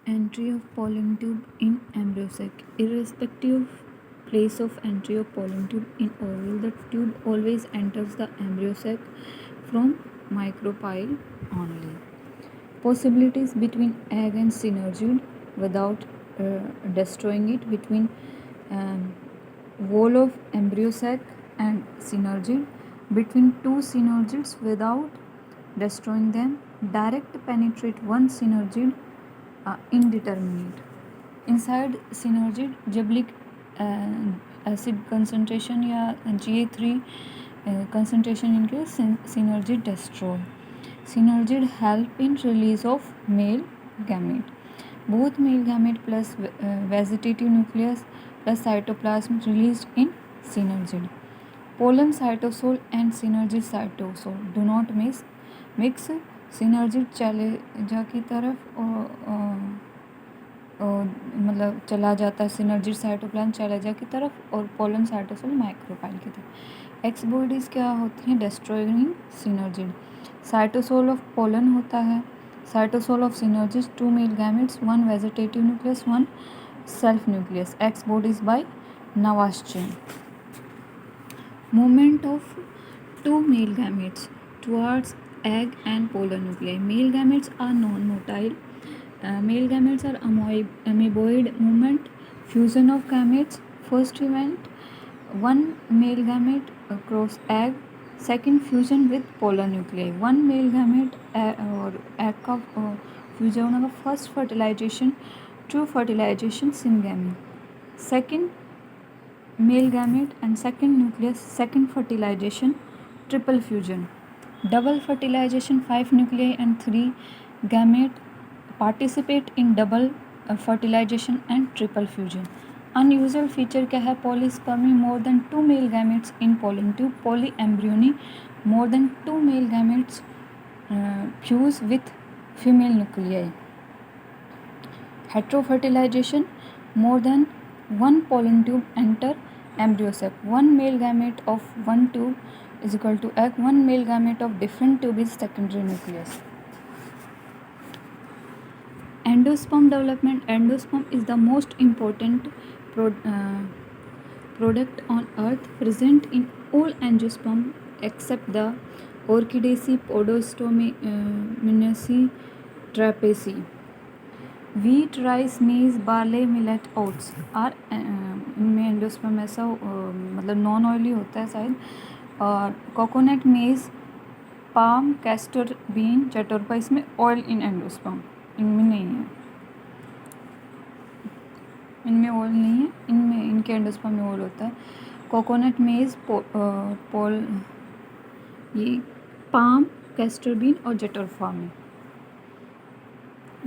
Entry of pollen tube in embryo sac. Irrespective of place of entry of pollen tube in ovule, the tube always enters the embryo sac from micropyle only. Possibilities between egg and synergid without destroying it, between um, wall of embryo sac and synergid, between two synergids without destroying them, direct penetrate one synergid, indeterminate. Inside synergid gibberellic acid concentration या GA3 concentration increase, synergid destroy. Synergid help in release of male gamete. Both male gamete plus vegetative nucleus plus cytoplasm released in synergid. Pollen cytosol and synergid cytosol do not mix. synergid चलेजा की तरफ मतलब चला जाता है synergid cytoplasm चलेजा की तरफ और pollen cytosol micropyle की तरफ. एक्स बॉडीज़ क्या होती हैं? Destroying synergid. Cytosol of pollen होता है. Cytosol of synergid 2 male gametes, 1 vegetative nucleus, 1 self nucleus. X bodies by Navas chain. Movement of 2 male gametes towards egg and polar nuclei. Male gametes are non-motile. Male gametes are amoeboid movement. Fusion of gametes. First event, one male gamete cross egg. Second, fusion with polar nuclei. One male gamete और egg का fusion होगा. First fertilization, true fertilization, syngamy. Second male gamete and second nucleus, second fertilization, triple fusion. Double fertilization, 5 nuclei and 3 gamete participate in double fertilization and triple fusion. Unusual feature क्या है? Polyspermy, more than 2 male gametes in pollen tube. Polyembryony, more than 2 male gametes fuse with female nuclei. Heterofertilization, more than 1 pollen tube enter embryo sac. 1 male gamete of one tube is equal to egg. 1 male gamete of different tube is secondary nucleus. Endosperm development. Endosperm is the most important product on earth, present in all angiosperm except the Orchidaceae, Podostominaceae, Trapezae. Wheat, rice, maize, barley, millet, oats are इनमें endosperm ऐसा मतलब non oily होता है शायद. और coconut, मेज, palm, castor bean, चटोरपा, इसमें oil in endosperm. इनमें नहीं है, इनमें ऑयल नहीं है. इनमें इनके एंडोस्पर्म में ऑयल होता है. कोकोनट, मेज, ये पाम, कैस्टर बीन और जटोरफा में.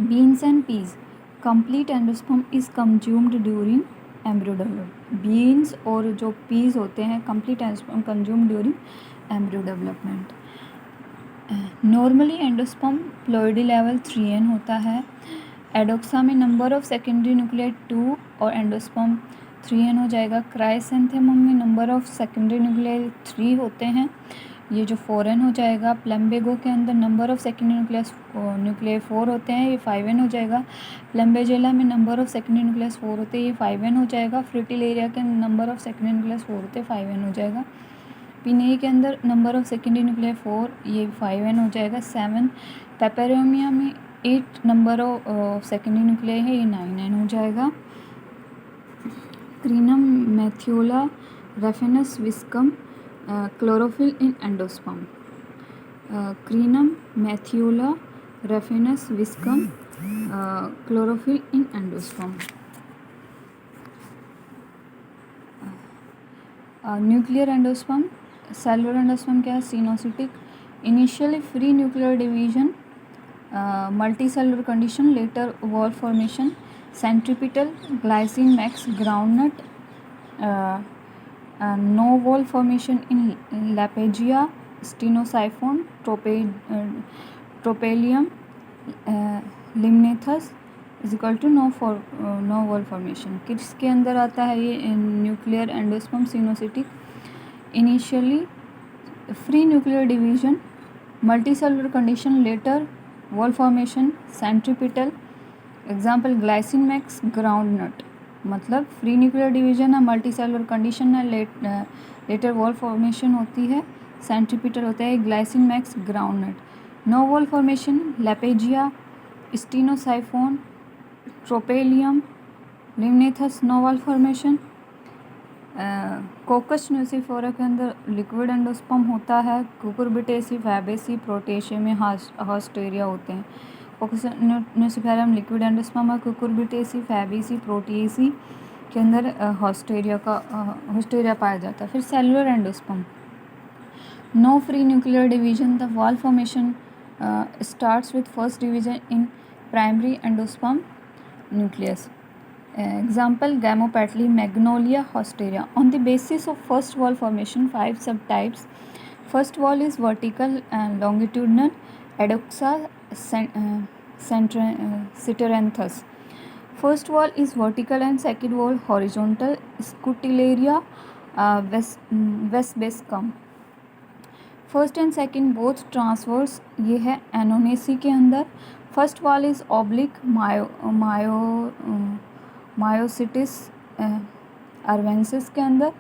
Beans and peas. Complete endosperm is consumed during embryo development. Beans और जो पीज होते हैं complete endosperm consumed during embryo development. Normally endosperm ploidy level 3n होता है. एडोक्सा में नंबर ऑफ सेकेंडरी न्यूक्लियाई 2 और एंडोस्पर्म 3n हो जाएगा. क्राइसेंथेमम में नंबर ऑफ सेकेंडरी न्यूक्लियाई 3 होते हैं, ये जो 4n हो जाएगा. प्लम्बेगो के अंदर नंबर ऑफ सेकेंडरी न्यूक्लियाई 4 होते हैं, ये 5n हो जाएगा. प्लम्बेजेला में नंबर ऑफ सेकेंडरी न्यूक्लियस 4 होते हैं, ये 5n हो जाएगा. फ्रिटिलेरिया के नंबर ऑफ सेकेंडरी न्यूक्लियस 4 होते हैं, 5n हो जाएगा. पिनेई के अंदर नंबर ऑफ सेकेंडरी न्यूक्लियाई 4, ये 5n हो जाएगा. 7. पेपेरोमिया में 8 नंबर ऑफ सेकेंडरी न्यूक्लियाई है, ये 9n हो जाएगा. क्रीनम मैथ्यूला रेफिनस विस्कम क्लोरोफिल इन एंडोस्पर्म. क्रीनम मैथ्यूला रेफिनस विस्कम chlorophyll in endosperm. Nuclear endosperm. Cellular endosperm क्या है? Coenocytic. Initially free nuclear division, multi cellular condition, later wall formation, centripetal, ग्लाइसिन मैक्स, groundnut, no wall formation in लैपेजिया, स्टीनोसाइफोन, ट्रोपेलियम, लिमनेथस is equal to no wall formation. किसके अंदर आता है ये nuclear endosperm? Coenocytic. Initially free nuclear division, multi cellular condition, later wall formation, centripetal, example ग्लाइसिन मैक्स ग्राउंड नट, मतलब फ्री न्यूक्लियर डिवीजन है, मल्टी सेलुलर कंडीशन है, लेटर वॉल फॉर्मेशन होती है, सेंट्रीपिटल होता है ग्लाइसिन मैक्स groundnut. No wall formation लेपेजिया, स्टीनोसाइफोन, ट्रोपेलियम, लिमनेथस नो वॉल फॉर्मेशन। कोकस न्यूसिफोरा के अंदर लिक्विड एंडोस्पर्म होता है, कुकुरबिटेसी, फैबेसी, प्रोटेशिया में हास्टेरिया होते हैं। कोकस न्यूसिफेरम लिक्विड एंडोस्पर्म है, कुकुरबिटेसी, फैबेसी, प्रोटिएसी के अंदर हास्टेरिया पाया जाता है। फिर cellular endosperm, no free nuclear division, the wall formation starts with first division in primary endosperm nucleus. Example Gamopatly, Magnolia, Hosteria. On the basis of first wall formation, 5 subtypes. First wall is vertical and longitudinal, Adoxa citeranthus. First wall is vertical and second wall horizontal, Scutillaria westbascum. First and second both transverse, ये है एनोनेसी के अंदर। First wall is oblique मायोसिटिस अर्वेंसिस के अंदर।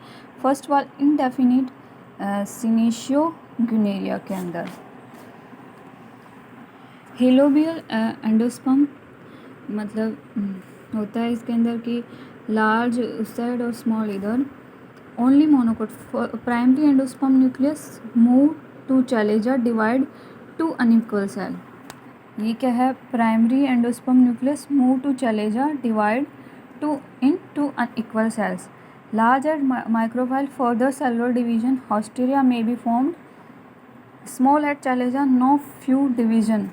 First wall indefinite सिनेशियो गुनेरिया के अंदर। हेलोबियल एंडोस्पर्म मतलब होता है इसके अंदर कि लार्ज उस साइड और स्मॉल इधर। Only monocot, primary endosperm nucleus move to chalaza, divide to unequal cell. ये क्या है? Primary endosperm nucleus move to chalaza, divide to unequal cells. Large at micropyle, further cellular division. Hausteria may be formed. Small at chalaza, no few division.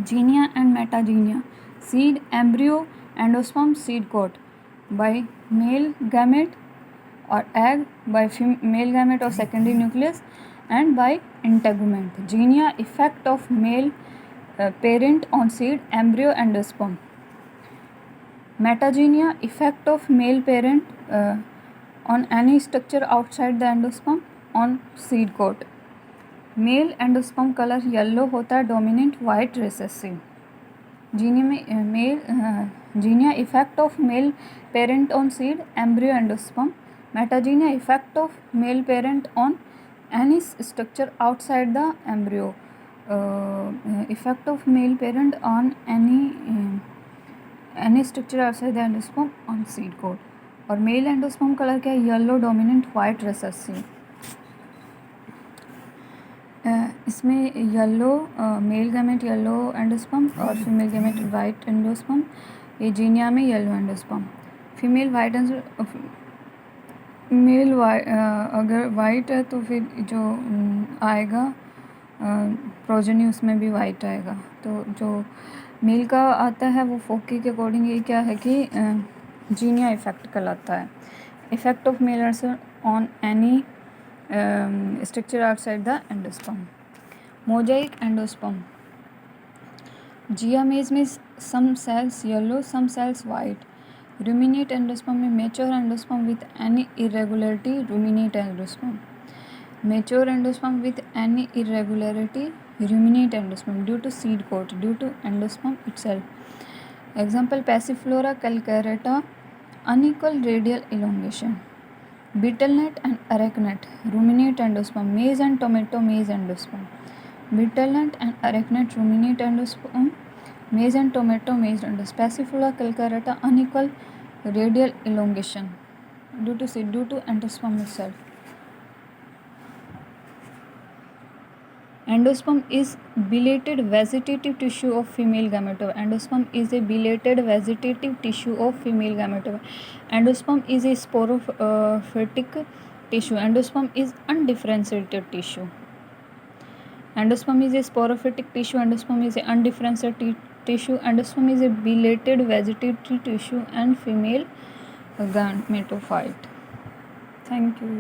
Genia and metagenia. Seed, embryo, endosperm, seed coat by male gamete or egg, by male gamete or secondary nucleus, and by integument. Genia, effect of male parent on seed, embryo, endosperm. Metagenia, effect of male parent on any structure outside the endosperm, on seed coat. Male endosperm colour yellow होता है, dominant white recessive. Xenia में xenia effect of male parent on seed, embryo, endosperm. Metaxenia effect of male parent on any structure outside the embryo, effect of male parent on any structure outside the endosperm on seed coat. और male endosperm colour क्या है? Yellow, dominant white recessive. इसमें yellow male gamete yellow endosperm और female gamete white endosperm. ये जीनिया में yellow endosperm. Female white male अगर white है तो फिर जो आएगा प्रोजेनी उसमें भी वाइट आएगा। तो जो मेल का आता है वो फोकी के अकॉर्डिंग ये क्या है कि जीनिया इफेक्ट कहलाता है। Effect of mail on any structure outside the endosperm. Mosaic endosperm. Giamase में some cells yellow, some cells white. Ruminate endosperm में mature endosperm with any irregularity, ruminate endosperm. Mature endosperm with any irregularity, ruminate endosperm due to seed coat, due to endosperm itself. Example Passiflora calcarata, unequal radial elongation. Betelnut and arachnet, ruminate endosperm. Maize and tomato, maize endosperm. Betelnut and arachnet, ruminate endosperm. Maize and tomato, maize endosperm. Passiflora calcarata, unequal radial elongation due to endosperm itself. Endosperm is belated vegetative tissue of female gametophyte. Endosperm is a belated vegetative tissue of female gametophyte. Endosperm is a sporophytic tissue. Endosperm is undifferentiated tissue. Endosperm is a sporophytic tissue. Endosperm is a undifferentiated tissue. Endosperm is a belated vegetative tissue and female gametophyte. Thank you.